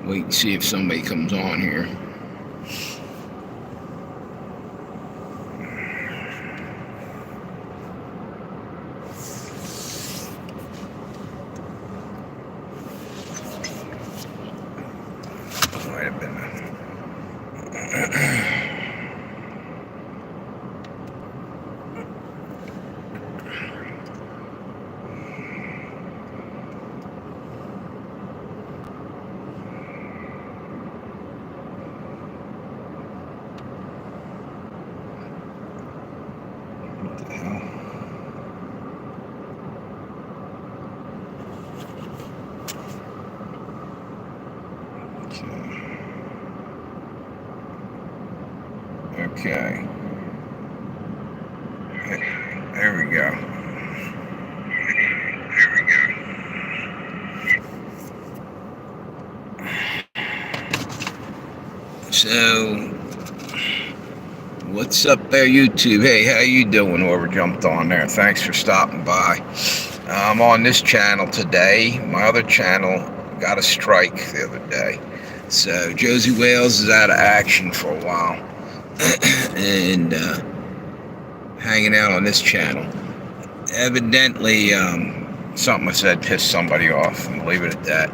Wait and see if somebody comes on here. Might have been. What the hell? Okay. There we go. So, what's up there, YouTube? Hey, how you doing? Whoever jumped on there, thanks for stopping by. I'm on this channel today. My other channel got a strike the other day, so Josie Wales is out of action for a while, and hanging out on this channel. Evidently, something I said pissed somebody off, and leave it at that.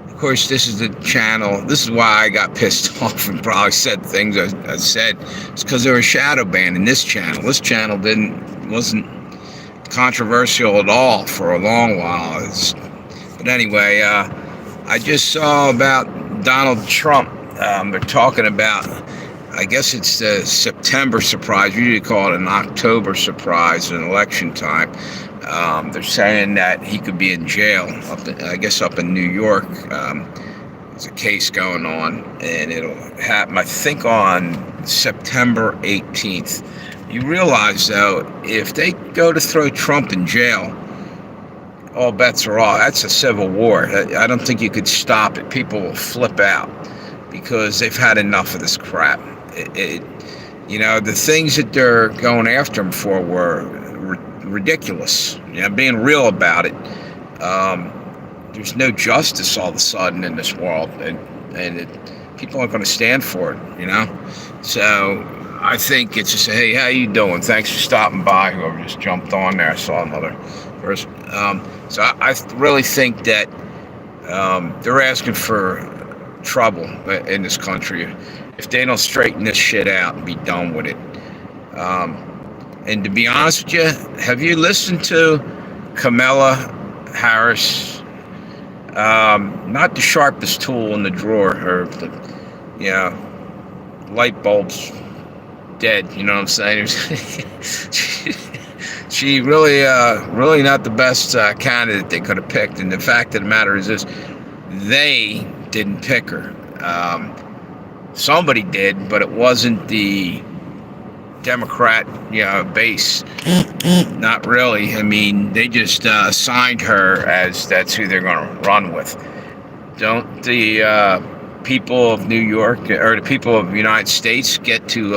Of course, this is the channel. This is why I got pissed off and probably said things I said. It's because they were shadow banning this channel. This channel wasn't controversial at all for a long while. But anyway, I just saw about Donald Trump. They're talking about, I guess it's the September surprise. We usually call it an October surprise in election time. They're saying that he could be in jail, up in New York. There's a case going on, and it'll happen, I think, on September 18th. You realize, though, if they go to throw Trump in jail, all bets are off. That's a civil war. I don't think you could stop it. People will flip out because they've had enough of this crap. The things that they're going after him for were ridiculous. Being real about it. There's no justice all of a sudden in this world, and people aren't going to stand for it. So I think it's just, hey, how you doing? Thanks for stopping by. Whoever just jumped on there, I saw another person. So I really think that they're asking for trouble in this country if they don't straighten this shit out and be done with it. And to be honest with you, have you listened to Kamala Harris? Not the sharpest tool in the drawer. Light bulbs dead. You know what I'm saying? She really not the best candidate they could have picked. And the fact of the matter is this: they didn't pick her. Somebody did, but it wasn't the Democrat, base. Not really. I mean, they just assigned her as that's who they're going to run with. Don't the people of New York or the people of the United States get to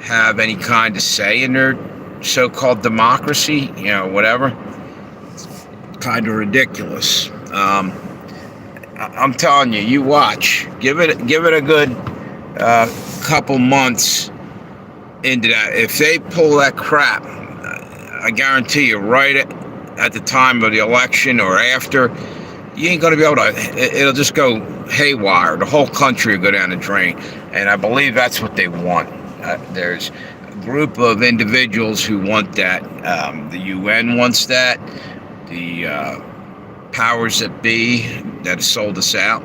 have any kind of say in their so-called democracy? Whatever. It's kind of ridiculous. I'm telling you, you watch. Give it a good couple months into that. If they pull that crap, I guarantee you, right at the time of the election or after, you ain't going to be able to. It'll just go haywire. The whole country will go down the drain, and I believe that's what they want. There's a group of individuals who want that. The UN wants that. The powers that be that have sold us out,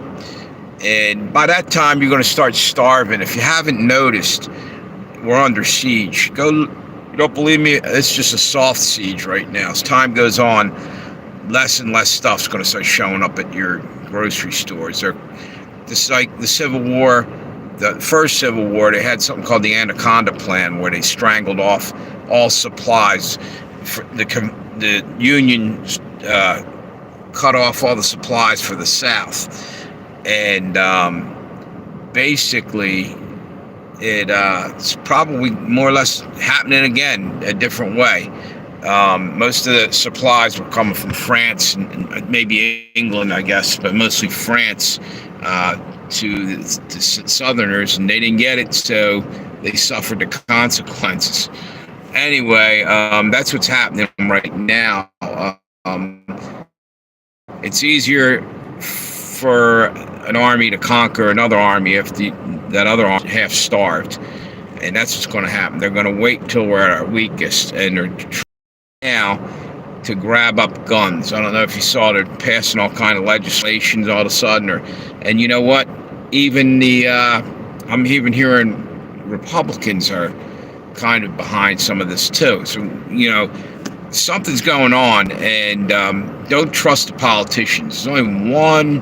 and by that time you're going to start starving. If you haven't noticed, we're under siege. You don't believe me? It's just a soft siege right now. As time goes on, less and less stuff's going to start showing up at your grocery stores. Just like the Civil War, the first Civil War, they had something called the Anaconda Plan, where they strangled off all supplies. The Union cut off all the supplies for the South, and basically it's probably more or less happening again a different way. Most of the supplies were coming from France and maybe England, I guess, but mostly France, to the Southerners, and they didn't get it, so they suffered the consequences. Anyway, that's what's happening right now. Um, it's easier for an army to conquer another army if that other army is half starved, and that's what's going to happen. They're going to wait till we're at our weakest, and they're trying now to grab up guns. I don't know if you saw they're passing all kind of legislations all of a sudden, and you know what? Even I'm even hearing Republicans are kind of behind some of this too. So something's going on, and don't trust the politicians. There's only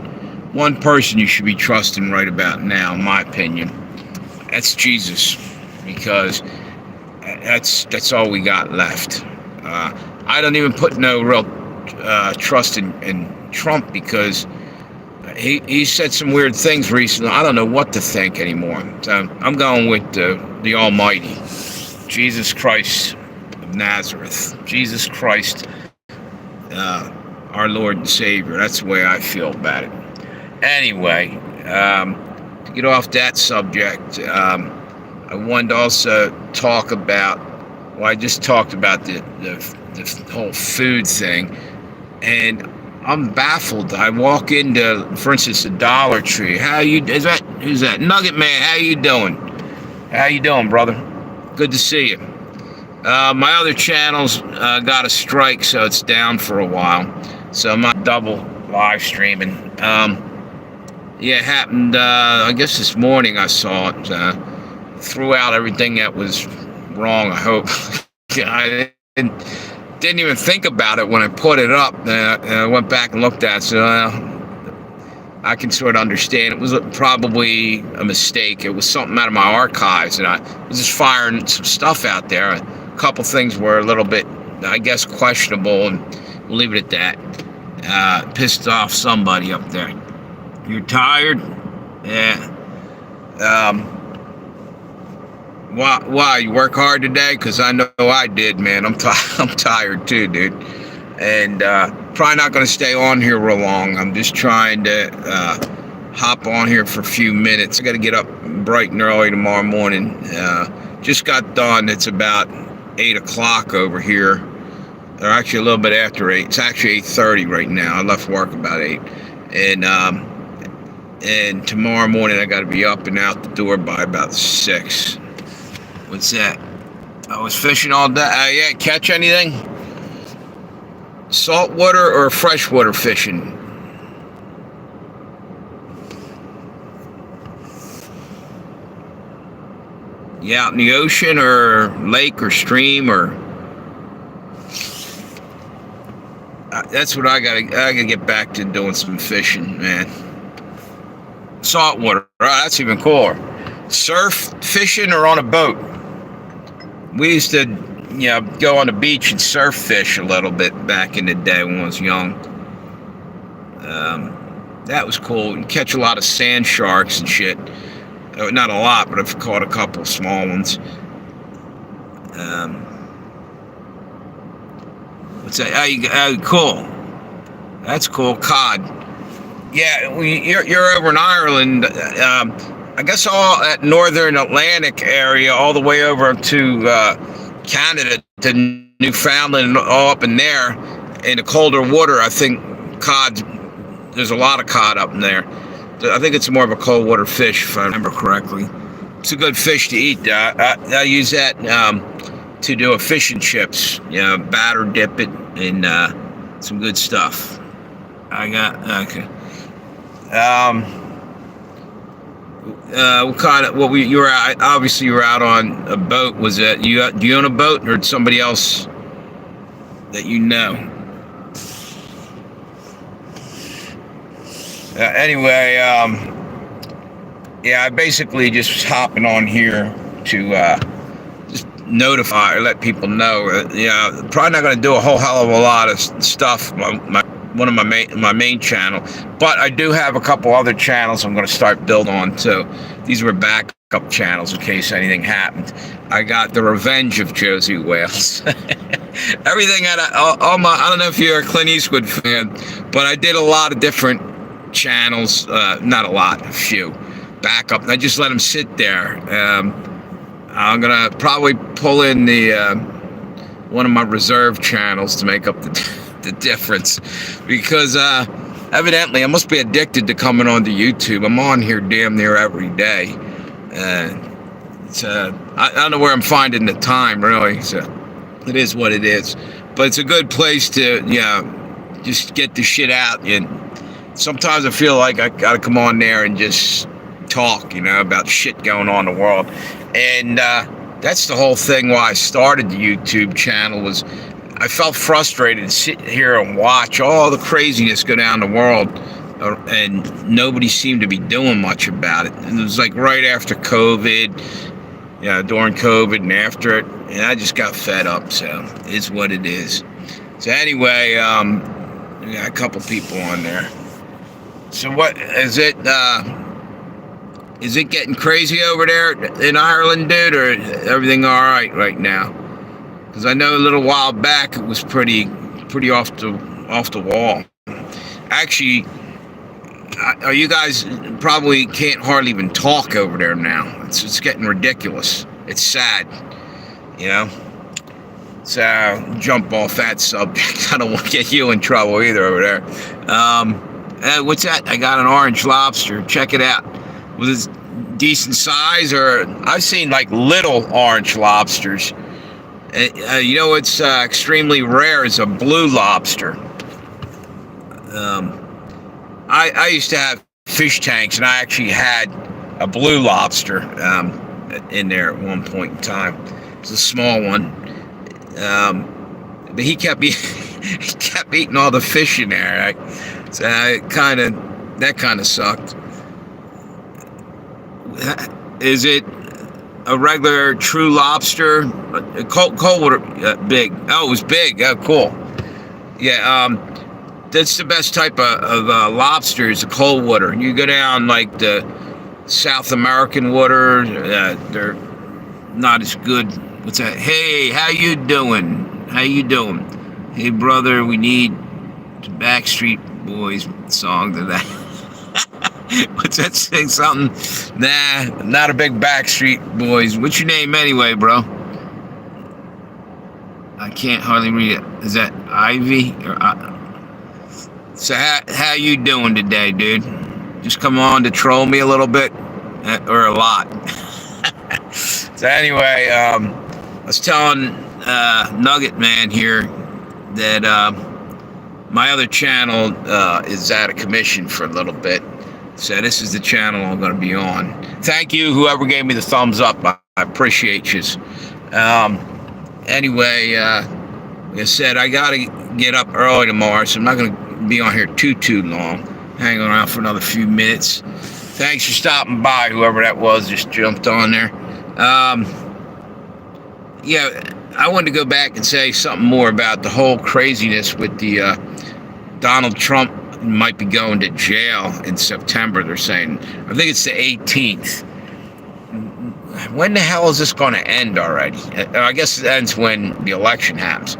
one person you should be trusting right about now, in my opinion. That's Jesus, because that's all we got left. I don't even put no real trust in Trump, because he said some weird things recently. I don't know what to think anymore. So I'm going with the Almighty, Jesus Christ of Nazareth. Jesus Christ, our Lord and Savior. That's the way I feel about it. Anyway, to get off that subject, I wanted to also talk about, well, I just talked about the whole food thing, and I'm baffled. I walk into, for instance, a Dollar Tree. Who's that? Nugget Man, how you doing? How you doing, brother? Good to see you. My other channel's got a strike, so it's down for a while. So I'm not double live streaming. Yeah, it happened, I guess this morning I saw it. Threw out everything that was wrong, I hope. I didn't even think about it when I put it up. I went back and looked at it, so I can sort of understand. It was probably a mistake. It was something out of my archives, and I was just firing some stuff out there. A couple things were a little bit, I guess, questionable, and we'll leave it at that. Pissed off somebody up there. You're tired? Yeah. Why? You work hard today? Because I know I did, man. I'm tired too, dude. And probably not going to stay on here real long. I'm just trying to hop on here for a few minutes. I got to get up bright and early tomorrow morning. Just got done. It's about 8 o'clock over here. Or actually a little bit after 8. It's actually 8:30 right now. I left work about 8. And tomorrow morning I got to be up and out the door by about 6. What's that? I was fishing all day. Yeah, catch anything? Saltwater or freshwater fishing? You out in the ocean or lake or stream or? That's what I gotta get back to, doing some fishing, man. Saltwater. Right, that's even cooler. Surf fishing or on a boat? We used to, go on the beach and surf fish a little bit back in the day when I was young. That was cool. You catch a lot of sand sharks and shit. Not a lot, but I've caught a couple small ones. What's that? Cool. That's cool. Cod. Yeah, you're over in Ireland. I guess all that northern Atlantic area, all the way over to Canada, to Newfoundland, all up in there, in the colder water. I think cod. There's a lot of cod up in there. I think it's more of a cold water fish, if I remember correctly. It's a good fish to eat. I use that to do a fish and chips. Batter dip it in some good stuff. Okay. You were out, obviously you were out on a boat. Was that do you own a boat, or somebody else that you know? Anyway, I basically just was hopping on here to just notify or let people know. Probably not going to do a whole hell of a lot of stuff. one of my main channel. But I do have a couple other channels I'm going to start build on too. These were backup channels in case anything happened. I got the Revenge of Josie Wales. Everything all my. I don't know if you're a Clint Eastwood fan, but I did a lot of different channels. Not a lot, a few backup. I just let them sit there. I'm gonna probably pull in the one of my reserve channels to make up the difference, because evidently I must be addicted to coming onto YouTube. I'm on here damn near every day. I don't know where I'm finding the time, really. So it is what it is. But it's a good place to, just get the shit out. And sometimes I feel like I gotta come on there and just talk, about shit going on in the world. And that's the whole thing why I started the YouTube channel, was I felt frustrated to sit here and watch all the craziness go down the world, and nobody seemed to be doing much about it. And it was like right after COVID, during COVID and after it, and I just got fed up. So it's what it is. So anyway, we got a couple people on there. So what is it? Is it getting crazy over there in Ireland, dude, or is everything all right now? Because I know a little while back it was pretty off the wall. Actually, you guys probably can't hardly even talk over there now. It's getting ridiculous. It's sad, So jump off that subject. I don't want to get you in trouble either over there. What's that? I got an orange lobster. Check it out. Was it decent size, or I've seen like little orange lobsters. It's extremely rare is a blue lobster. I used to have fish tanks, and I actually had a blue lobster in there at one point in time. It was a small one, but he kept eating all the fish in there. So that kind of sucked. Is it a regular true lobster? Cold water, big. Oh, it was big. Oh, cool. Yeah, that's the best type of lobster is the cold water. You go down like the South American water, they're not as good. What's that? Hey, how you doing? Hey, brother, we need the Backstreet Boys song to that. What's that saying? Something? Nah, not a big Backstreet Boys. What's your name anyway, bro? I can't hardly read it. Is that Ivy? So how you doing today, dude? Just come on to troll me a little bit, or a lot. So anyway, I was telling Nugget Man here that my other channel is out of commission for a little bit. So this is the channel I'm going to be on. Thank you, whoever gave me the thumbs up. I appreciate you. Anyway, like I said, I got to get up early tomorrow, so I'm not going to be on here too long. Hang around for another few minutes. Thanks for stopping by, whoever that was just jumped on there. I wanted to go back and say something more about the whole craziness with the Donald Trump might be going to jail in September, they're saying. I think it's the 18th. When the hell is this going to end already? I guess it ends when the election happens.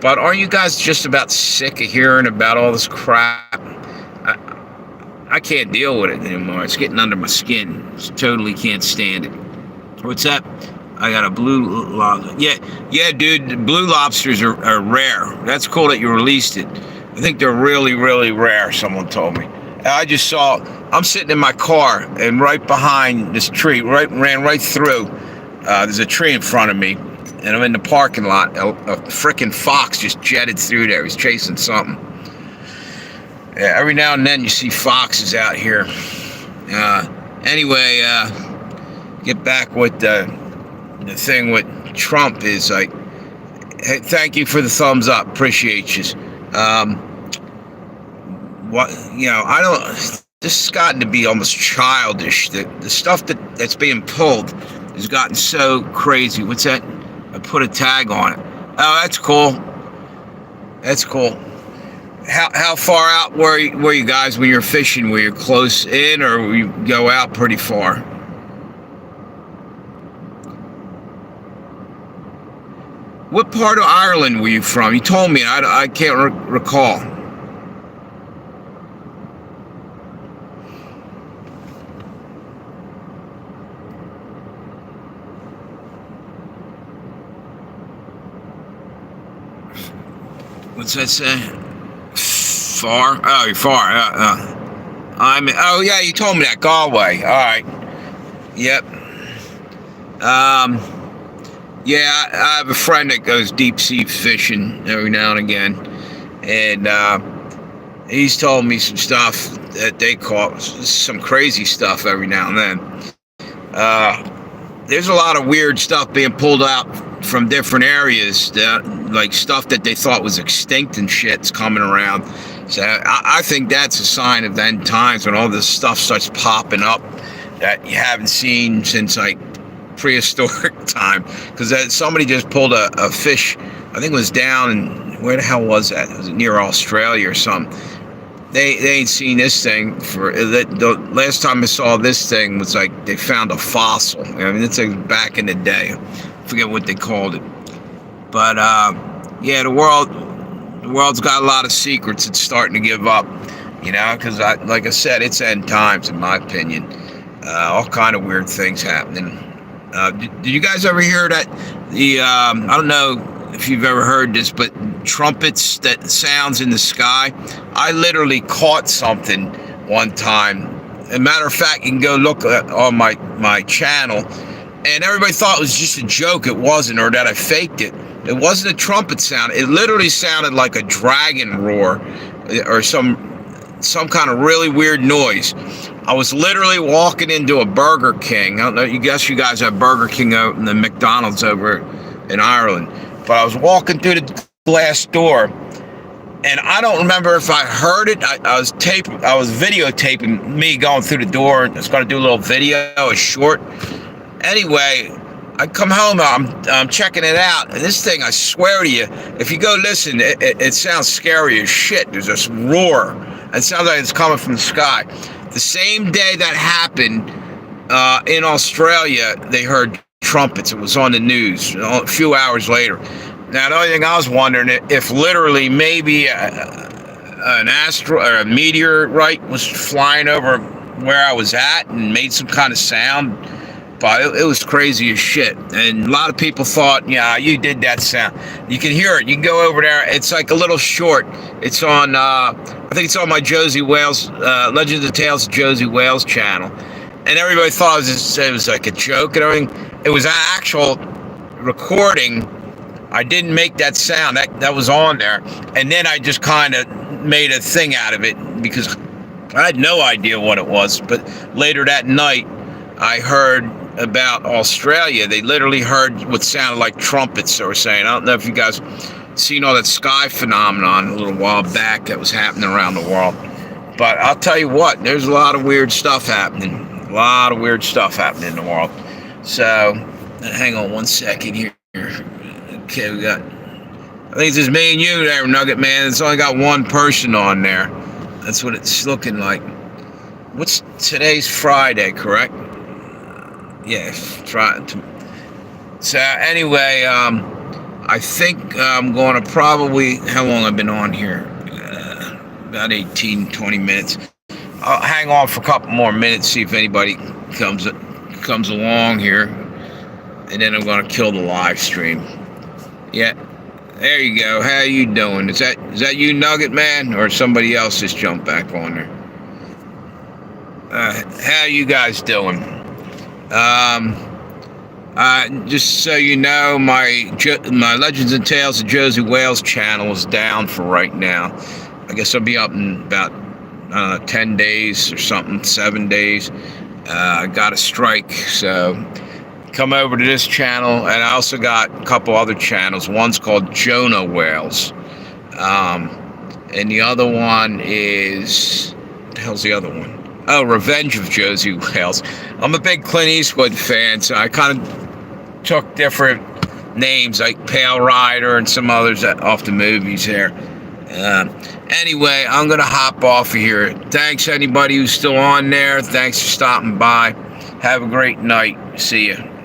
But aren't you guys just about sick of hearing about all this crap? I can't deal with it anymore. It's getting under my skin. Just totally can't stand it. What's that? I got a blue lobster. Yeah, dude, blue lobsters are rare. That's cool that you released it. I think they're really, really rare, someone told me. I'm sitting in my car, and right behind this tree, ran right through, there's a tree in front of me, and I'm in the parking lot. A freaking fox just jetted through there. He's chasing something. Yeah, every now and then you see foxes out here. Anyway, get back with the thing with Trump is like, hey, thank you for the thumbs up. Appreciate you. I don't. This has gotten to be almost childish. The stuff that's being pulled has gotten so crazy. What's that? I put a tag on it. Oh, that's cool. That's cool. How far out were you guys when you're fishing? Were you close in, or were you go out pretty far? What part of Ireland were you from? You told me. I can't recall. What's that say? Far? Oh, you're far. Oh yeah, you told me that. Galway. All right. Yep. Yeah, I have a friend that goes deep sea fishing every now and again, and he's told me some stuff that they caught, some crazy stuff every now and then. There's a lot of weird stuff being pulled out from different areas, like stuff that they thought was extinct and shit's coming around. So I think that's a sign of the end times, when all this stuff starts popping up that you haven't seen since like prehistoric time. Because somebody just pulled a fish, I think it was down in, where the hell was that? Was it near Australia or something? They ain't seen this thing for, the last time I saw this thing was like they found a fossil. I mean, it's like back in the day. I forget what they called it. But yeah, the world's got a lot of secrets. It's starting to give up, you know, because like I said, it's end times in my opinion. All kind of weird things happening. Did you guys ever hear that I don't know if you've ever heard this, but trumpets that sounds in the sky? I literally caught something one time. As a matter of fact, you can go look on my channel, and everybody thought it was just a joke. It wasn't, or that I faked it. It wasn't a trumpet sound. It literally sounded like a dragon roar, or some kind of really weird noise. I was literally walking into a Burger King. I don't know, you guys have Burger King out and the McDonald's over in Ireland. But I was walking through the glass door, and I don't remember if I heard it. I was videotaping me going through the door. I was going to do a little video, a short. Anyway, I come home, I'm checking it out, and this thing, I swear to you, if you go listen, it sounds scary as shit. There's this roar. It sounds like it's coming from the sky. The same day that happened in Australia, they heard trumpets. It was on the news a few hours later. Now, the only thing I was wondering, if literally maybe an a meteorite was flying over where I was at and made some kind of sound. But it was crazy as shit. And a lot of people thought, yeah, you did that sound. You can hear it. You can go over there. It's like a little short. It's on, I think it's on my Josie Wales, Legends of Tales of Josie Wales channel. And everybody thought it was like a joke and everything. It was an actual recording. I didn't make that sound. That was on there. And then I just kind of made a thing out of it because I had no idea what it was. But later that night, I heard about Australia. They literally heard what sounded like trumpets, they were saying. I don't know if you guys seen all that sky phenomenon a little while back that was happening around the world. But I'll tell you what, there's a lot of weird stuff happening. A lot of weird stuff happening in the world. So, hang on one second here. Okay, we got, I think it's just me and you there, Nugget Man. It's only got one person on there. That's what it's looking like. What's today's Friday, correct? Yeah, try to. So anyway, I think I'm going to probably, how long I've been on here? About 18, 20 minutes. I'll hang on for a couple more minutes, see if anybody comes along here, and then I'm going to kill the live stream. Yeah, there you go. How you doing? Is that you, Nugget Man, or somebody else just jumped back on there? How you guys doing? Just so you know, my Legends and Tales of Josie Wales channel is down for right now. I guess I'll be up in about 10 days or something, 7 days. I got a strike, so come over to this channel. And I also got a couple other channels. One's called Jonah Wales, and the other one is, what the hell's the other one? Oh, Revenge of Josie Wales. I'm a big Clint Eastwood fan, so I kind of took different names like Pale Rider and some others off the movies here. Anyway, I'm going to hop off of here. Thanks, anybody who's still on there. Thanks for stopping by. Have a great night. See you.